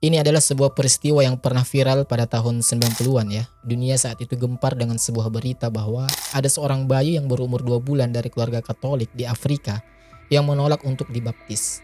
Ini adalah sebuah peristiwa yang pernah viral pada tahun 90-an ya. Dunia saat itu gempar dengan sebuah berita bahwa ada seorang bayi yang berumur 2 bulan dari keluarga Katolik di Afrika yang menolak untuk dibaptis.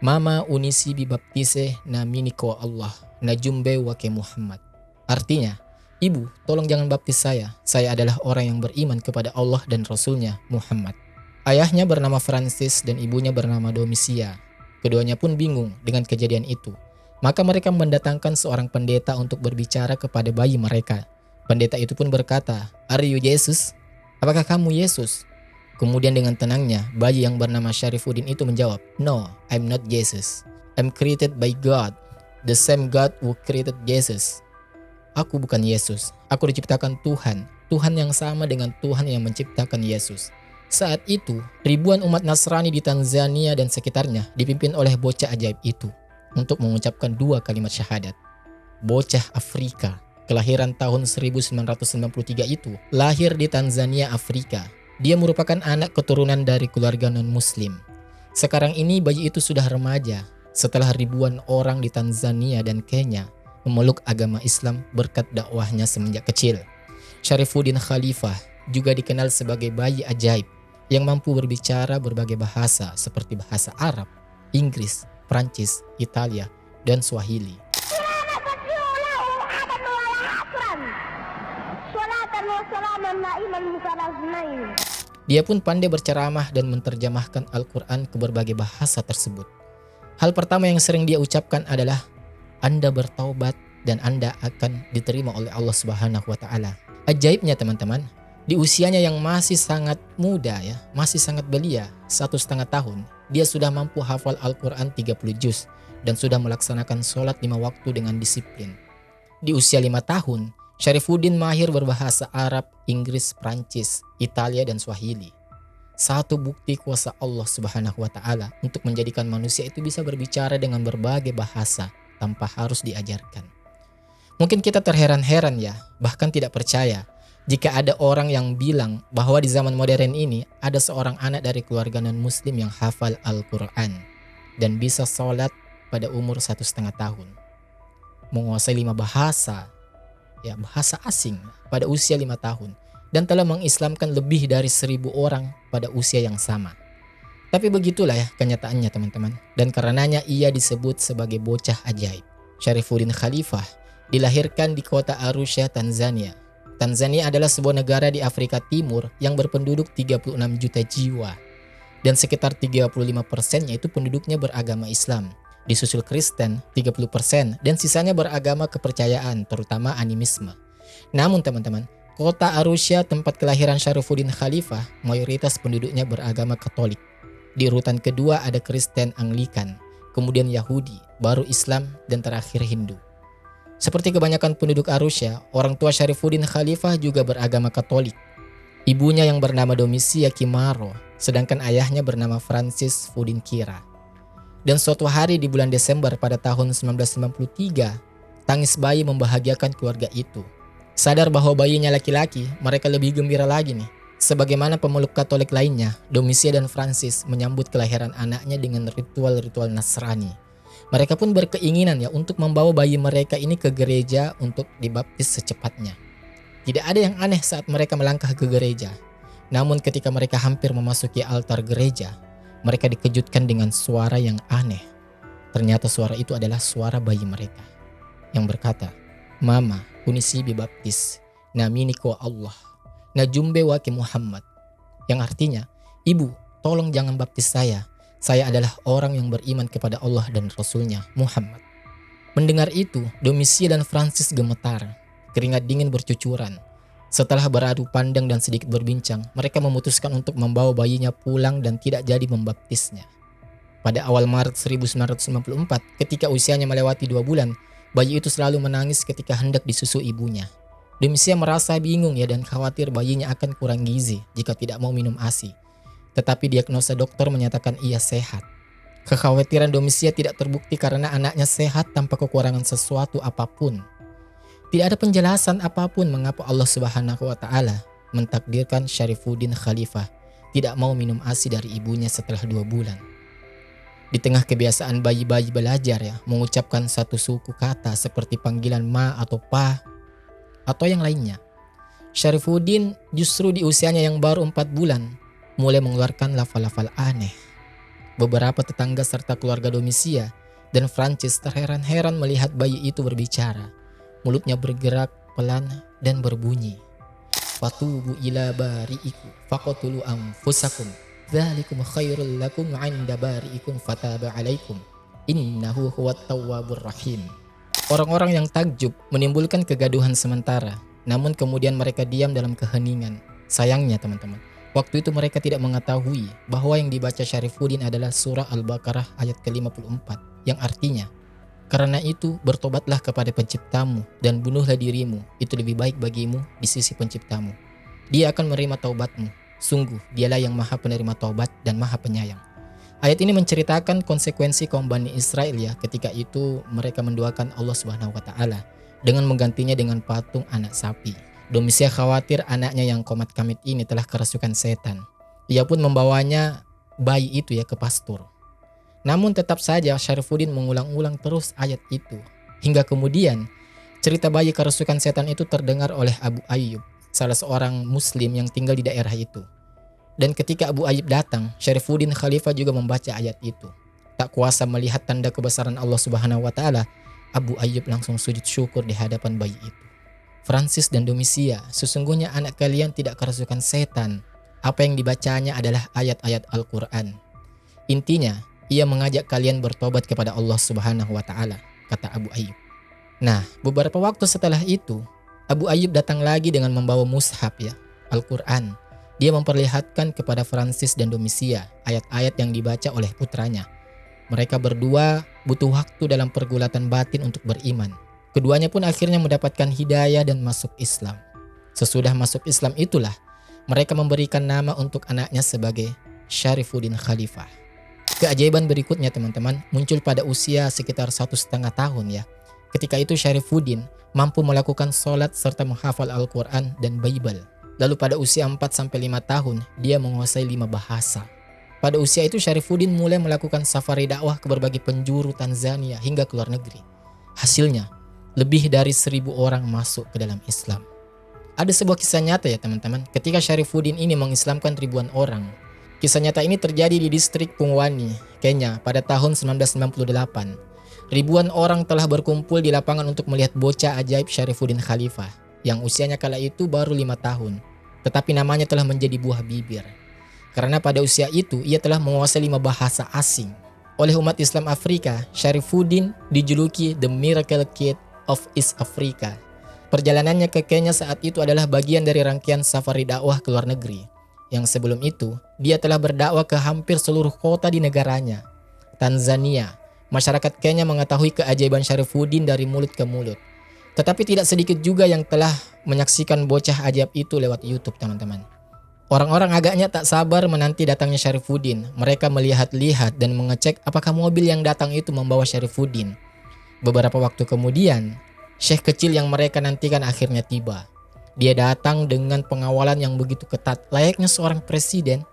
Mama unisi bibaptise na miniko Allah, na jumbe wake Muhammad. Artinya, ibu tolong jangan baptis saya adalah orang yang beriman kepada Allah dan Rasulnya Muhammad. Ayahnya bernama Francis dan ibunya bernama Domisia. Keduanya pun bingung dengan kejadian itu. Maka mereka mendatangkan seorang pendeta untuk berbicara kepada bayi mereka. Pendeta itu pun berkata, "Are you Jesus? Apakah kamu Yesus?" Kemudian dengan tenangnya, bayi yang bernama Syarifuddin itu menjawab, "No, I'm not Jesus. I'm created by God, the same God who created Jesus." Aku bukan Yesus, aku diciptakan Tuhan, Tuhan yang sama dengan Tuhan yang menciptakan Yesus. Saat itu, ribuan umat Nasrani di Tanzania dan sekitarnya dipimpin oleh bocah ajaib itu untuk mengucapkan 2 kalimat syahadat. Bocah Afrika, kelahiran tahun 1993 itu, lahir di Tanzania, Afrika. Dia merupakan anak keturunan dari keluarga non-muslim. Sekarang ini bayi itu sudah remaja setelah ribuan orang di Tanzania dan Kenya memeluk agama Islam berkat dakwahnya semenjak kecil. Syarifuddin Khalifah juga dikenal sebagai bayi ajaib yang mampu berbicara berbagai bahasa seperti bahasa Arab, Inggris, Prancis, Italia, dan Swahili. Dia pun pandai berceramah dan menerjemahkan Al-Quran ke berbagai bahasa tersebut. Hal pertama yang sering dia ucapkan adalah, Anda bertaubat dan Anda akan diterima oleh Allah Subhanahu wa Ta'ala. Ajaibnya teman-teman, di usianya yang masih sangat muda ya, masih sangat belia, 1,5 tahun, dia sudah mampu hafal Al-Quran 30 juz dan sudah melaksanakan sholat 5 waktu dengan disiplin. Di usia 5 tahun, Syarifuddin mahir berbahasa Arab, Inggris, Prancis, Italia, dan Swahili. Satu bukti kuasa Allah Subhanahu wa Ta'ala untuk menjadikan manusia itu bisa berbicara dengan berbagai bahasa tanpa harus diajarkan. Mungkin kita terheran-heran ya, bahkan tidak percaya jika ada orang yang bilang bahwa di zaman modern ini ada seorang anak dari keluarga non-muslim yang hafal Al-Quran dan bisa sholat pada umur 1,5 tahun. Menguasai 5 bahasa, ya bahasa asing pada usia 5 tahun dan telah mengislamkan lebih dari 1.000 orang pada usia yang sama. Tapi begitulah ya kenyataannya teman-teman, dan karenanya ia disebut sebagai bocah ajaib. Syarifuddin Khalifah dilahirkan di kota Arusha, Tanzania. Tanzania adalah sebuah negara di Afrika Timur yang berpenduduk 36 juta jiwa. Dan sekitar 35%-nya itu penduduknya beragama Islam. Disusul Kristen 30% dan sisanya beragama kepercayaan, terutama animisme. Namun teman-teman, kota Arusha tempat kelahiran Syarifuddin Khalifah, mayoritas penduduknya beragama Katolik. Di urutan kedua ada Kristen Anglikan, kemudian Yahudi, baru Islam, dan terakhir Hindu. Seperti kebanyakan penduduk Arusha, orang tua Syarifuddin Khalifah juga beragama Katolik. Ibunya yang bernama Domisia Kimaro, sedangkan ayahnya bernama Francis Fuddin Kira. Dan suatu hari di bulan Desember pada tahun 1993, tangis bayi membahagiakan keluarga itu. Sadar bahwa bayinya laki-laki, mereka lebih gembira lagi nih. Sebagaimana pemeluk Katolik lainnya, Domisia dan Francis menyambut kelahiran anaknya dengan ritual-ritual Nasrani. Mereka pun berkeinginan ya untuk membawa bayi mereka ini ke gereja untuk dibaptis secepatnya. Tidak ada yang aneh saat mereka melangkah ke gereja. Namun ketika mereka hampir memasuki altar gereja, mereka dikejutkan dengan suara yang aneh. Ternyata suara itu adalah suara bayi mereka yang berkata, "Mama, unisi bibaptis, naminiko Allah, najumbe wake Muhammad." Yang artinya, "Ibu, tolong jangan baptis saya adalah orang yang beriman kepada Allah dan Rasulnya Muhammad." Mendengar itu, Domisia dan Francis gemetar, keringat dingin bercucuran. Setelah beradu pandang dan sedikit berbincang, mereka memutuskan untuk membawa bayinya pulang dan tidak jadi membaptisnya. Pada awal Maret 1994, ketika usianya melewati 2 bulan, bayi itu selalu menangis ketika hendak disusu ibunya. Domisia merasa bingung ya dan khawatir bayinya akan kurang gizi jika tidak mau minum ASI. Tetapi diagnosa dokter menyatakan ia sehat. Kekhawatiran Domisia tidak terbukti karena anaknya sehat tanpa kekurangan sesuatu apapun. Tidak ada penjelasan apapun mengapa Allah Subhanahu wa Ta'ala mentakdirkan Syarifuddin Khalifah tidak mau minum ASI dari ibunya setelah 2 bulan. Di tengah kebiasaan bayi-bayi belajar ya, mengucapkan satu suku kata seperti panggilan ma atau pa atau yang lainnya. Syarifuddin justru di usianya yang baru 4 bulan mulai mengeluarkan lafal-lafal aneh. Beberapa tetangga serta keluarga Domisia dan Francis terheran-heran melihat bayi itu berbicara. Mulutnya bergerak pelan dan berbunyi. Fatubu ila bari'ikum faqatulu anfusakum dzalikum khairul lakum 'inda bari'ikum fataba 'alaikum innahu huwat tawwabur rahim. Orang-orang yang takjub menimbulkan kegaduhan sementara, namun kemudian mereka diam dalam keheningan. Sayangnya teman-teman, waktu itu mereka tidak mengetahui bahwa yang dibaca Syarifuddin adalah surah Al-Baqarah ayat ke-54 yang artinya, karena itu bertobatlah kepada penciptamu dan bunuhlah dirimu, itu lebih baik bagimu di sisi penciptamu. Dia akan menerima taubatmu, sungguh dialah yang maha penerima taubat dan maha penyayang. Ayat ini menceritakan konsekuensi kaum Bani Israel ya, ketika itu mereka mendoakan Allah Subhanahu wa taala dengan menggantinya dengan patung anak sapi. Domisia khawatir anaknya yang komat kamit ini telah kerasukan setan. Ia pun membawanya bayi itu ya ke pastur. Namun tetap saja Syarifuddin mengulang-ulang terus ayat itu. Hingga kemudian cerita bayi kerasukan setan itu terdengar oleh Abu Ayyub, salah seorang muslim yang tinggal di daerah itu. Dan ketika Abu Ayyub datang, Syarifuddin Khalifah juga membaca ayat itu. Tak kuasa melihat tanda kebesaran Allah Subhanahu wa taala, Abu Ayyub langsung sujud syukur di hadapan bayi itu. Francis dan Domisia, sesungguhnya anak kalian tidak kerasukan setan. Apa yang dibacanya adalah ayat-ayat Al-Quran. Intinya, ia mengajak kalian bertobat kepada Allah Subhanahu wa taala, kata Abu Ayyub. Nah, beberapa waktu setelah itu, Abu Ayyub datang lagi dengan membawa mushaf ya, Al-Quran. Dia memperlihatkan kepada Francis dan Domisia ayat-ayat yang dibaca oleh putranya. Mereka berdua butuh waktu dalam pergulatan batin untuk beriman. Keduanya pun akhirnya mendapatkan hidayah dan masuk Islam. Sesudah masuk Islam itulah mereka memberikan nama untuk anaknya sebagai Syarifuddin Khalifah. Keajaiban berikutnya teman-teman muncul pada usia sekitar 1,5 tahun ya. Ketika itu Syarifuddin mampu melakukan sholat serta menghafal Al-Quran dan Bible. Lalu pada usia 4-5 tahun dia menguasai 5 bahasa. Pada usia itu Syarifuddin mulai melakukan safari dakwah ke berbagai penjuru Tanzania hingga ke luar negeri. Hasilnya lebih dari 1.000 orang masuk ke dalam Islam. Ada sebuah kisah nyata ya teman-teman, ketika Syarifuddin ini mengislamkan ribuan orang. Kisah nyata ini terjadi di distrik Pungwani, Kenya pada tahun 1998. Ribuan orang telah berkumpul di lapangan untuk melihat bocah ajaib Syarifuddin Khalifah yang usianya kala itu baru 5 tahun, tetapi namanya telah menjadi buah bibir. Karena pada usia itu ia telah menguasai 5 bahasa asing. Oleh umat Islam Afrika, Syarifuddin dijuluki The Miracle Kid of East Africa. Perjalanannya ke Kenya saat itu adalah bagian dari rangkaian safari dakwah ke luar negeri. Yang sebelum itu, dia telah berdakwah ke hampir seluruh kota di negaranya. Tanzania, masyarakat Kenya mengetahui keajaiban Syarifuddin dari mulut ke mulut. Tetapi tidak sedikit juga yang telah menyaksikan bocah ajaib itu lewat YouTube teman-teman. Orang-orang agaknya tak sabar menanti datangnya Syarifuddin. Mereka melihat-lihat dan mengecek apakah mobil yang datang itu membawa Syarifuddin. Beberapa waktu kemudian, syekh kecil yang mereka nantikan akhirnya tiba. Dia datang dengan pengawalan yang begitu ketat, layaknya seorang presiden.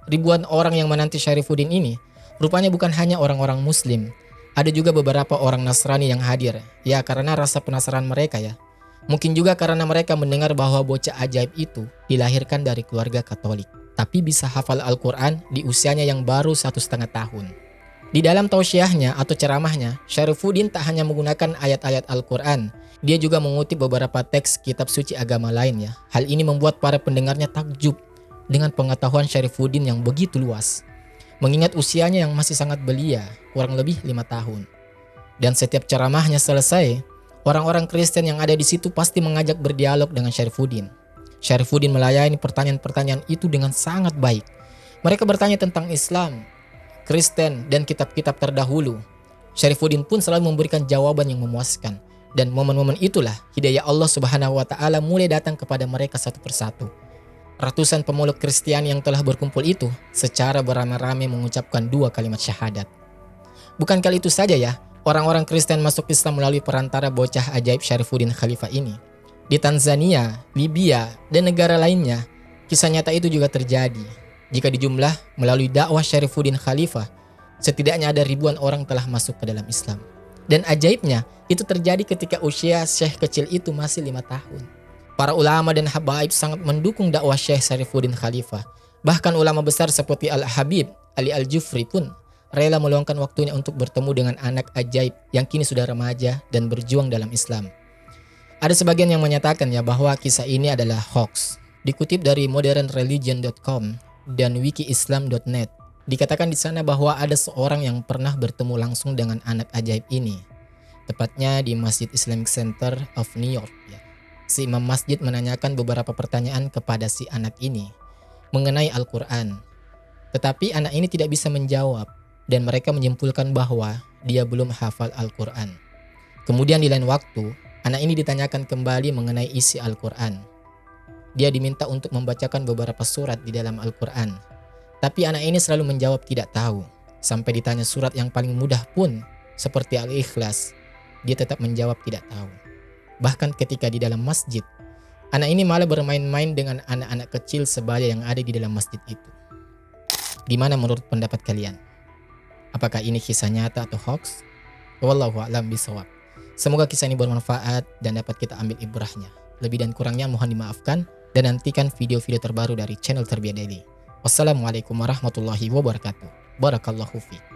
Ribuan orang yang menanti Syarifuddin ini, rupanya bukan hanya orang-orang Muslim. Ada juga beberapa orang Nasrani yang hadir. Ya, karena rasa penasaran mereka ya. Mungkin juga karena mereka mendengar bahwa bocah ajaib itu dilahirkan dari keluarga Katolik, tapi bisa hafal Al-Quran di usianya yang baru 1,5 tahun. Di dalam tausiahnya atau ceramahnya, Syarifuddin tak hanya menggunakan ayat-ayat Al-Quran, dia juga mengutip beberapa teks kitab suci agama lain ya. Hal ini membuat para pendengarnya takjub dengan pengetahuan Syarifuddin yang begitu luas. Mengingat usianya yang masih sangat belia, kurang lebih 5 tahun. Dan setiap ceramahnya selesai, orang-orang Kristen yang ada di situ pasti mengajak berdialog dengan Syarifuddin. Syarifuddin melayani pertanyaan-pertanyaan itu dengan sangat baik. Mereka bertanya tentang Islam, Kristen, dan kitab-kitab terdahulu. Syarifuddin pun selalu memberikan jawaban yang memuaskan. Dan momen-momen itulah hidayah Allah Subhanahu wa taala mulai datang kepada mereka satu persatu. Ratusan pemeluk Kristiani yang telah berkumpul itu secara beramai-ramai mengucapkan 2 kalimat syahadat. Bukan kali itu saja ya, orang-orang Kristen masuk Islam melalui perantara bocah ajaib Syarifuddin Khalifah ini. Di Tanzania, Libya, dan negara lainnya, kisah nyata itu juga terjadi. Jika dijumlah melalui dakwah Syarifuddin Khalifah, Setidaknya ada ribuan orang telah masuk ke dalam Islam. Dan ajaibnya, itu terjadi ketika usia Syekh kecil itu masih 5 tahun. Para ulama dan habaib sangat mendukung dakwah Syekh Syarifuddin Khalifah. Bahkan ulama besar seperti Al-Habib Ali Al-Jufri pun rela meluangkan waktunya untuk bertemu dengan anak ajaib yang kini sudah remaja dan berjuang dalam Islam. Ada sebagian yang menyatakan bahwa kisah ini adalah hoax. Dikutip dari modernreligion.com dan wikiislam.net, dikatakan di sana bahwa ada seorang yang pernah bertemu langsung dengan anak ajaib ini, tepatnya di Masjid Islamic Center of New York. Si imam masjid menanyakan beberapa pertanyaan kepada si anak ini mengenai Al-Quran. Tetapi anak ini tidak bisa menjawab dan mereka menyimpulkan bahwa dia belum hafal Al-Quran. Kemudian di lain waktu, anak ini ditanyakan kembali mengenai isi Al-Quran. Dia diminta untuk membacakan beberapa surat di dalam Al-Quran. Tapi anak ini selalu menjawab tidak tahu. Sampai ditanya surat yang paling mudah pun, seperti Al-Ikhlas, dia tetap menjawab tidak tahu. Bahkan ketika di dalam masjid, anak ini malah bermain-main dengan anak-anak kecil sebaya yang ada di dalam masjid itu. Gimana menurut pendapat kalian? Apakah ini kisah nyata atau hoax? Wallahu a'lam bishawab. Semoga kisah ini bermanfaat dan dapat kita ambil ibrahnya. Lebih dan kurangnya mohon dimaafkan dan nantikan video-video terbaru dari channel Terbiah Daily. Wassalamualaikum warahmatullahi wabarakatuh. Barakallahu fiik.